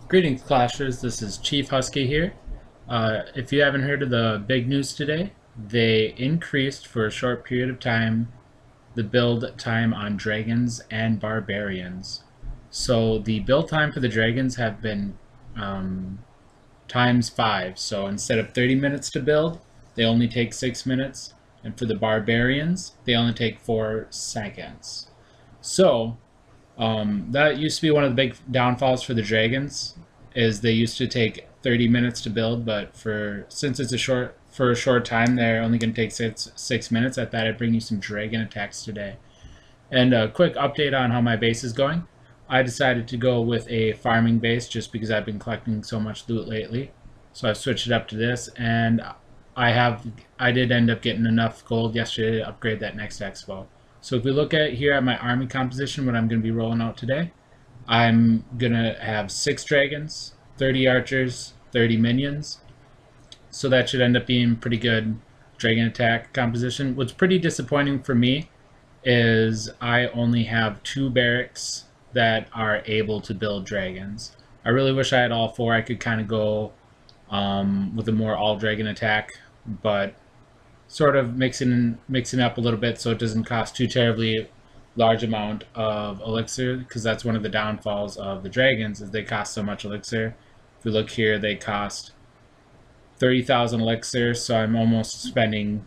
Greetings, Clashers. This is Chief Husky here. If you haven't heard of the big news today, they increased for a short period of time the build time on dragons and barbarians. So the build time for the dragons have been times 5. So instead of 30 minutes to build, they only take 6 minutes. And for the barbarians, they only take 4 seconds. So that used to be one of the big downfalls for the dragons, is they used to take 30 minutes to build, but since it's for a short time, they're only going to take six minutes. I thought I'd bring you some dragon attacks today. And a quick update on how my base is going. I decided to go with a farming base just because I've been collecting so much loot lately. So I've switched it up to this, and I did end up getting enough gold yesterday to upgrade that next expo. So if we look at here at my army composition, what I'm going to be rolling out today, I'm going to have 6 dragons, 30 archers, 30 minions. So that should end up being pretty good dragon attack composition. What's pretty disappointing for me is I only have 2 barracks that are able to build dragons. I really wish I had all 4. I could kind of go with a more all dragon attack, but sort of mixing up a little bit so it doesn't cost too terribly large amount of elixir, because that's one of the downfalls of the dragons, is they cost so much elixir. If we look here, they cost 30,000 elixir, so I'm almost spending,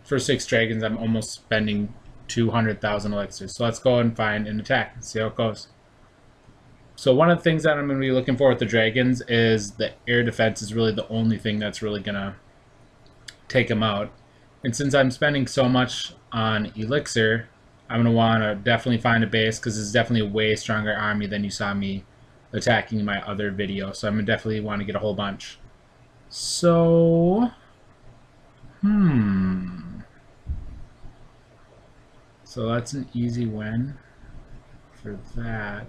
for 6 dragons, I'm almost spending 200,000 elixir. So let's go and find an attack and see how it goes. So one of the things that I'm going to be looking for with the dragons is the air defense is really the only thing that's really going to take them out. And since I'm spending so much on elixir, I'm going to want to definitely find a base, because it's definitely a way stronger army than you saw me attacking in my other video. So I'm going to definitely want to get a whole bunch. So, so that's an easy win for that.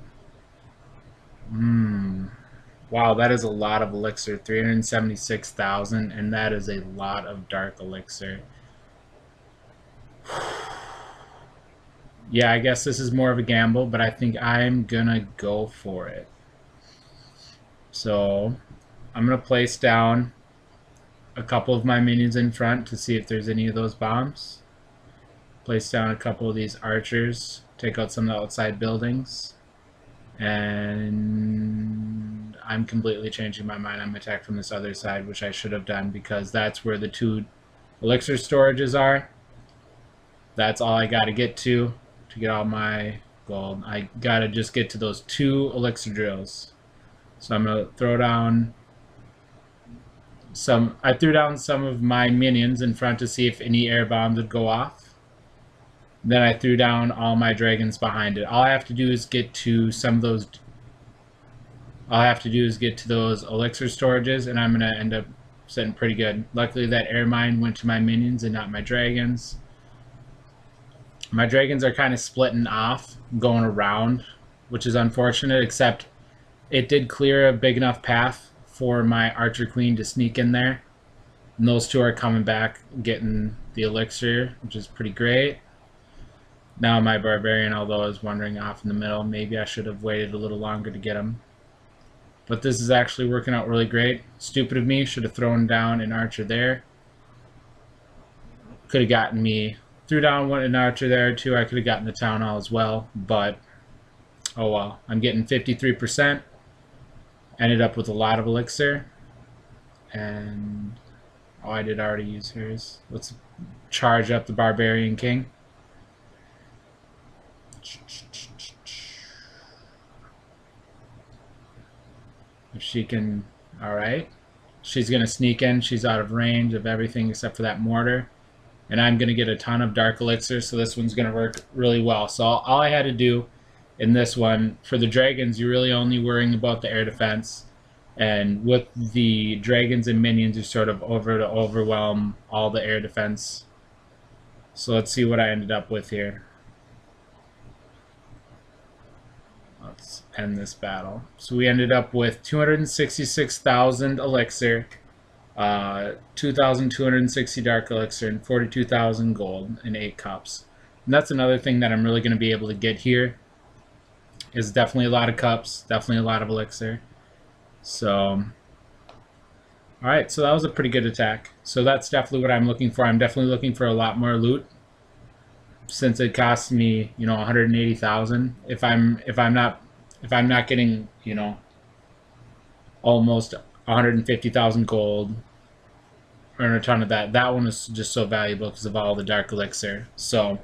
Wow, that is a lot of elixir, 376,000, and that is a lot of dark elixir. Yeah, I guess this is more of a gamble, but I think I'm gonna go for it. So I'm gonna place down a couple of my minions in front to see if there's any of those bombs. Place down a couple of these archers, take out some of the outside buildings, and I'm completely changing my mind. I'm gonna attack from this other side, which I should have done, because that's where the 2 elixir storages are. That's all I gotta get to get all my gold. I gotta just get to those 2 elixir drills. So I'm gonna throw down some. I threw down some of my minions in front to see if any air bombs would go off. Then I threw down all my dragons behind it. All I have to do is get to some of those. All I have to do is get to those elixir storages, and I'm gonna end up sitting pretty good. Luckily, that air mine went to my minions and not my dragons. My dragons are kind of splitting off, going around, which is unfortunate, except it did clear a big enough path for my archer queen to sneak in there. And those 2 are coming back, getting the elixir, which is pretty great. Now my barbarian, although is wandering off in the middle, maybe I should have waited a little longer to get him. But this is actually working out really great. Stupid of me, should have thrown down an archer there. Could have gotten me. Threw down an archer there too. I could have gotten the town hall as well, but oh well. I'm getting 53%. Ended up with a lot of elixir, and oh, I did already use hers. Let's charge up the barbarian king. If she can, all right. She's gonna sneak in. She's out of range of everything except for that mortar. And I'm going to get a ton of dark elixir, so this one's going to work really well. So all I had to do in this one, for the dragons, you're really only worrying about the air defense. And with the dragons and minions, you're sort of overwhelm all the air defense. So let's see what I ended up with here. Let's end this battle. So we ended up with 266,000 elixir. 2,260 dark elixir and 42,000 gold in 8 cups. And that's another thing that I'm really going to be able to get here, is definitely a lot of cups, definitely a lot of elixir. So, alright, so that was a pretty good attack. So that's definitely what I'm looking for. I'm definitely looking for a lot more loot, since it costs me, 180,000. If I'm not getting, almost 150,000 gold, earn a ton of that. That one is just so valuable because of all the dark elixir. So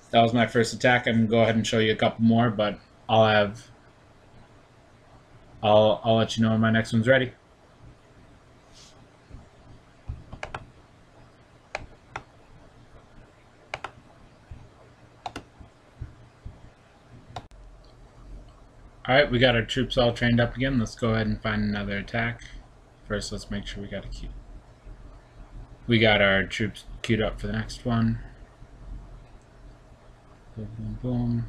that was my first attack. I'm gonna go ahead and show you a couple more, but I'll let you know when my next one's ready. Alright, we got our troops all trained up again. Let's go ahead and find another attack. First, let's make sure we got our troops queued up for the next one. Boom, boom, boom.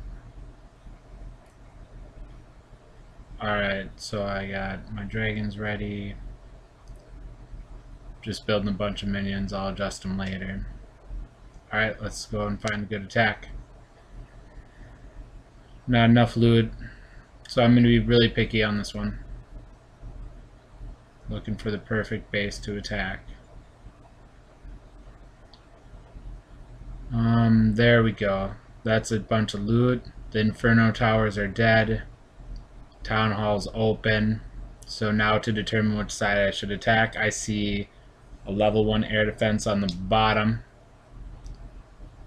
Alright, so I got my dragons ready. Just building a bunch of minions. I'll adjust them later. Alright, let's go and find a good attack. Not enough loot, so I'm going to be really picky on this one. Looking for the perfect base to attack. There we go. That's a bunch of loot. The Inferno Towers are dead. Town Hall's open. So now to determine which side I should attack, I see a level 1 air defense on the bottom.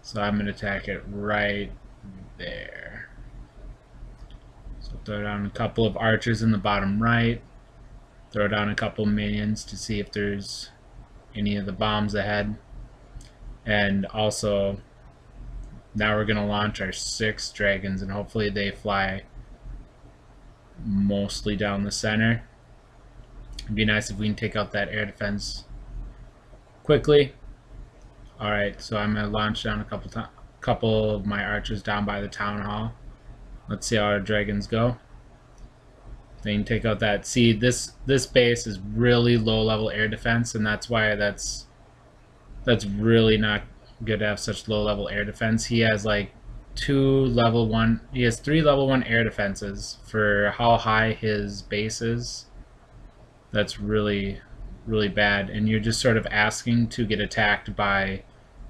So I'm going to attack it right there. So throw down a couple of archers in the bottom right. Throw down a couple minions to see if there's any of the bombs ahead. And also, now we're going to launch our 6 dragons, and hopefully they fly mostly down the center. It'd be nice if we can take out that air defense quickly. Alright, so I'm going to launch down a couple of my archers down by the town hall. Let's see how our dragons go. They can take out that. See, this base is really low level air defense, and that's why that's really not good to have such low level air defense. He has like 3 level 1 air defenses for how high his base is. That's really bad, and you're just sort of asking to get attacked by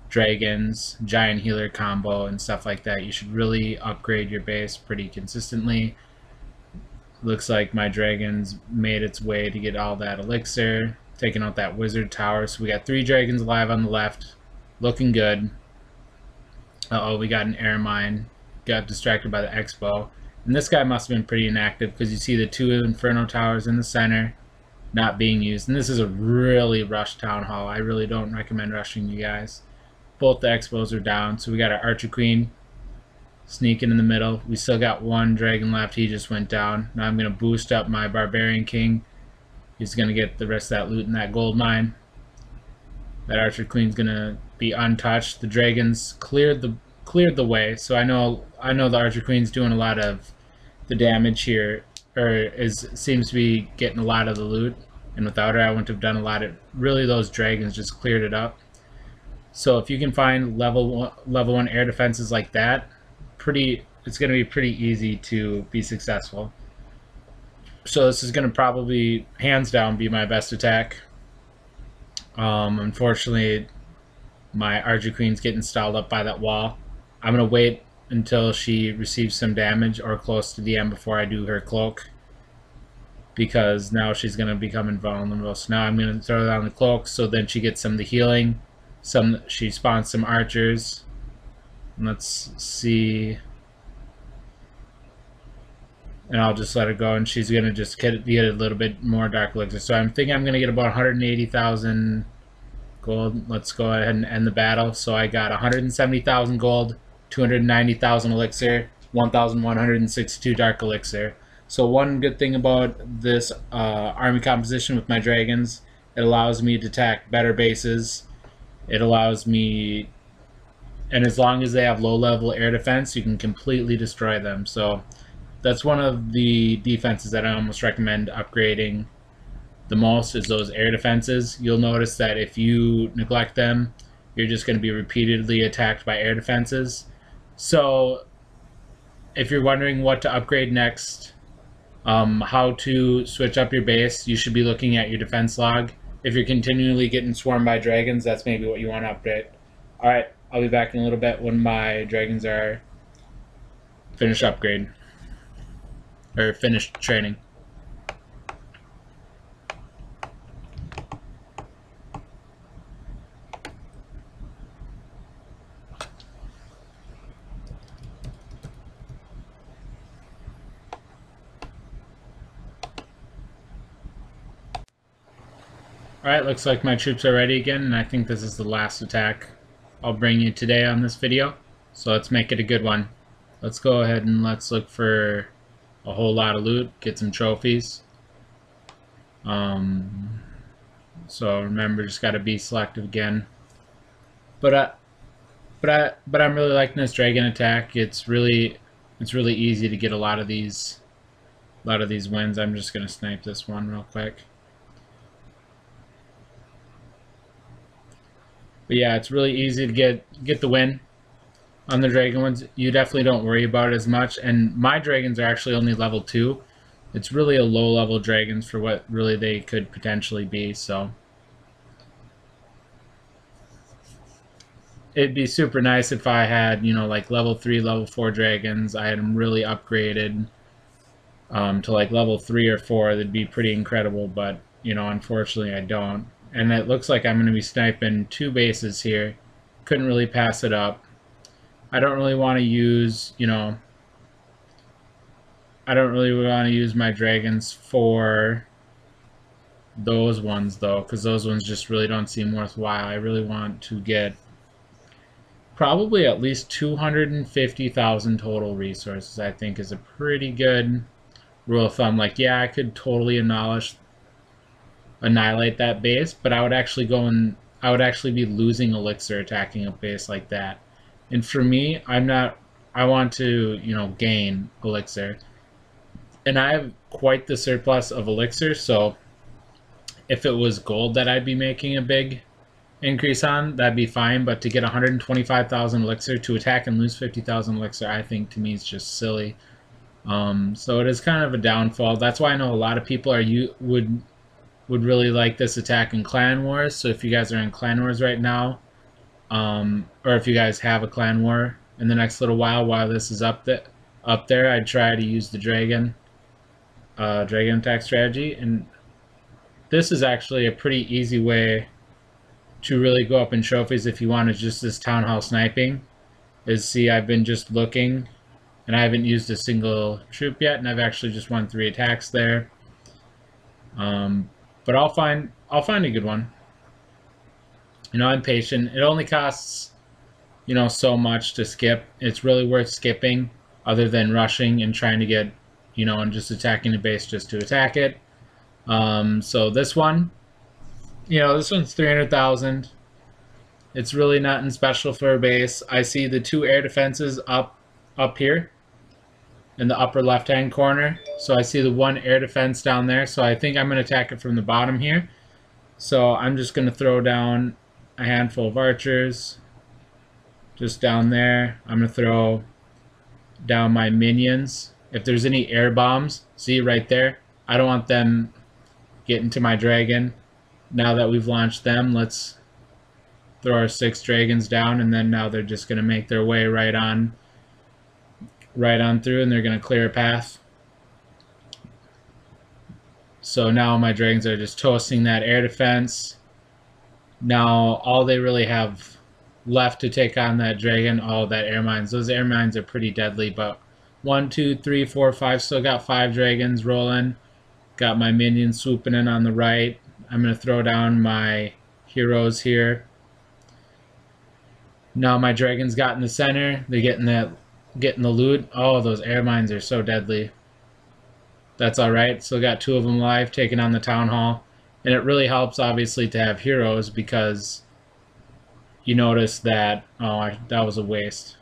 dragons, giant healer combo, and stuff like that. You should really upgrade your base pretty consistently. Looks like my dragons made its way to get all that elixir, taking out that wizard tower. So we got 3 dragons alive on the left, looking good. Uh-oh, we got an air mine. Got distracted by the expo. And this guy must have been pretty inactive, because you see the 2 Inferno Towers in the center not being used. And this is a really rushed town hall. I really don't recommend rushing, you guys. Both the expos are down. So we got our Archer Queen sneaking in the middle. We still got 1 dragon left. He just went down. Now I'm going to boost up my Barbarian King. He's going to get the rest of that loot in that gold mine. That Archer Queen's going to be untouched. The dragons cleared the way. So I know the Archer Queen's doing a lot of the damage here, or seems to be getting a lot of the loot. And without her, I wouldn't have done a lot of. Really, those dragons just cleared it up. So if you can find level 1 air defenses like that, it's going to be pretty easy to be successful. So this is going to probably, hands down, be my best attack. Unfortunately, my Archer Queen's getting stalled up by that wall. I'm going to wait until she receives some damage or close to the end before I do her cloak, because now she's going to become invulnerable. So now I'm going to throw down the cloak, so then she gets some of the healing. She spawns some archers. Let's see. And I'll just let her go, and she's going to just get a little bit more dark elixir. So I'm thinking I'm going to get about 180,000 gold. Let's go ahead and end the battle. So I got 170,000 gold, 290,000 elixir, 1,162 dark elixir. So one good thing about this army composition with my dragons, it allows me to attack better bases. It allows me, and as long as they have low level air defense, you can completely destroy them. So that's one of the defenses that I almost recommend upgrading the most, is those air defenses. You'll notice that if you neglect them, you're just going to be repeatedly attacked by air defenses. So if you're wondering what to upgrade next, How to switch up your base, you should be looking at your defense log. If you're continually getting swarmed by dragons, that's maybe what you want to update. Alright, I'll be back in a little bit when my dragons are finished upgrade. Or finished training. Alright, looks like my troops are ready again, and I think this is the last attack I'll bring you today on this video. So let's make it a good one. Let's go ahead and let's look for a whole lot of loot, get some trophies. So remember, just gotta be selective again. But I'm really liking this dragon attack. It's really easy to get a lot of these wins. I'm just gonna snipe this one real quick. But yeah, it's really easy to get the win on the dragon ones. You definitely don't worry about it as much. And my dragons are actually only level 2. It's really a low level dragons for what really they could potentially be. So it'd be super nice if I had, you know, like level 3, level 4 dragons. I had them really upgraded to like level 3 or 4. That'd be pretty incredible. But, you know, unfortunately I don't. And it looks like I'm going to be sniping 2 bases here. Couldn't really pass it up. I don't really want to use, you know, I don't really want to use my dragons for those ones though, because those ones just really don't seem worthwhile. I really want to get probably at least 250,000 total resources. I think is a pretty good rule of thumb. Like, yeah, I could totally annihilate that base, but I would actually be losing elixir attacking a base like that. And for me, I want to, you know, gain elixir. And I have quite the surplus of elixir, so if it was gold that I'd be making a big increase on, that'd be fine. But to get 125,000 elixir to attack and lose 50,000 elixir, I think to me is just silly. So it is kind of a downfall. That's why I know a lot of people would really like this attack in Clan Wars. So if you guys are in Clan Wars right now, or if you guys have a Clan War in the next little while this is up there, I'd try to use the dragon attack strategy. And this is actually a pretty easy way to really go up in trophies if you want to just this town hall sniping. Is, see, I've been just looking, and I haven't used a single troop yet, and I've actually just won 3 attacks there. But I'll find a good one. You know, I'm patient. It only costs, you know, so much to skip. It's really worth skipping, other than rushing and trying to get, you know, and just attacking the base just to attack it. So this one, you know, this one's 300,000. It's really nothing special for a base. I see the 2 air defenses up here in the upper left hand corner. So I see the 1 air defense down there. So I think I'm going to attack it from the bottom here. So I'm just going to throw down a handful of archers just down there. I'm going to throw down my minions. If there's any air bombs, see right there, I don't want them getting to my dragon. Now that we've launched them, let's throw our 6 dragons down, and then now they're just going to make their way right on through, and they're going to clear a path. So now my dragons are just toasting that air defense. Now all they really have left to take on that dragon, that air mines. Those air mines are pretty deadly, but 1, 2, 3, 4, 5, still got 5 dragons rolling. Got my minions swooping in on the right. I'm going to throw down my heroes here. Now my dragons got in the center. They're getting the loot. Oh, those air mines are so deadly. That's alright. Still got 2 of them alive, taking on the town hall. And it really helps, obviously, to have heroes, because you notice that, that was a waste.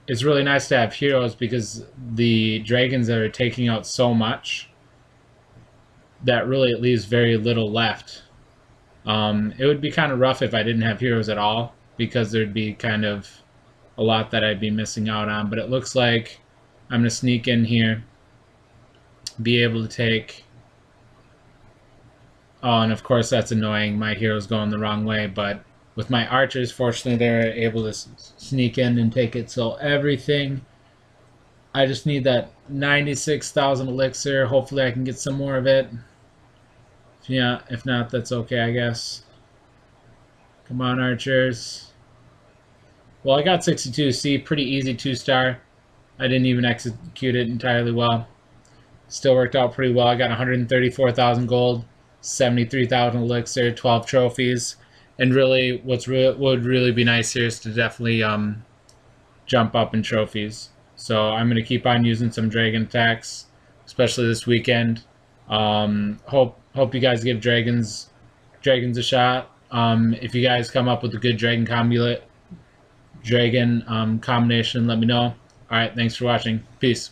It's really nice to have heroes, because the dragons that are taking out so much that really it leaves very little left. It would be kind of rough if I didn't have heroes at all, because there'd be kind of a lot that I'd be missing out on. But it looks like I'm going to sneak in here be able to take... Oh, and of course that's annoying. My hero's going the wrong way, but with my archers, fortunately, they're able to sneak in and take it. So everything... I just need that 96,000 elixir. Hopefully I can get some more of it. Yeah, if not, that's okay, I guess. Come on, archers. Well, I got 62C. Pretty easy 2-star. I didn't even execute it entirely well. Still worked out pretty well. I got 134,000 gold, 73,000 elixir, 12 trophies. And really, would really be nice here is to definitely jump up in trophies. So I'm going to keep on using some dragon attacks, especially this weekend. Hope you guys give dragons a shot. If you guys come up with a good dragon combination, let me know. All right, thanks for watching. Peace.